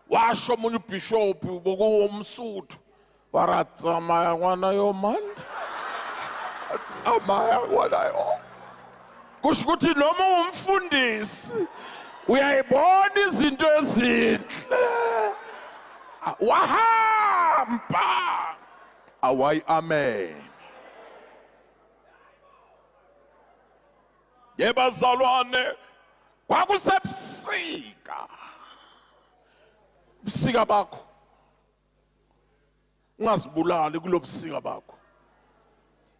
washo omunye ubishop bokuwomsuthu baratsamaya ngwana yo man atsamaya ngwana yo kusho ukuthi noma umfundisi uyayibona izinto ezinhle wahamba awayi amen yebazalwane kwakusebusika busika bakho ungazibulali kulobusika bakho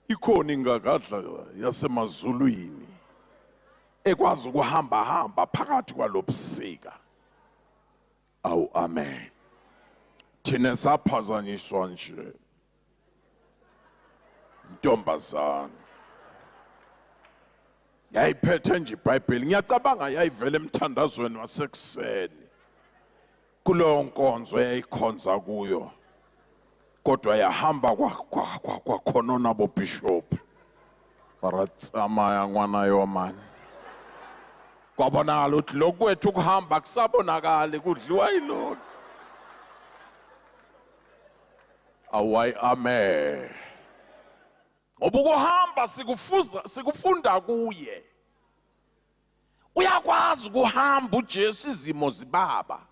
ikhona ingagadla yasemazulwini ekwazi ukuhamba hamba phakathi kwalobusika awu amen thina saphazanyiswa nje ntombazana yayiphethe nje iBhayibheli ngiyacabanga yayivela emthandazweni wasekuseni kuleyo nkonzo yayikhonza kuyo kodwa yahamba kwakhona bobishop baratsamaya ngwana yomani kwabonakala ukuthi lokwethu ukuhamba kusabonakali kudliwa yilokho awayi amen ngoba ukuhamba sikufunda kuye uyakwazi ukuhamba uJesu izimo zibaba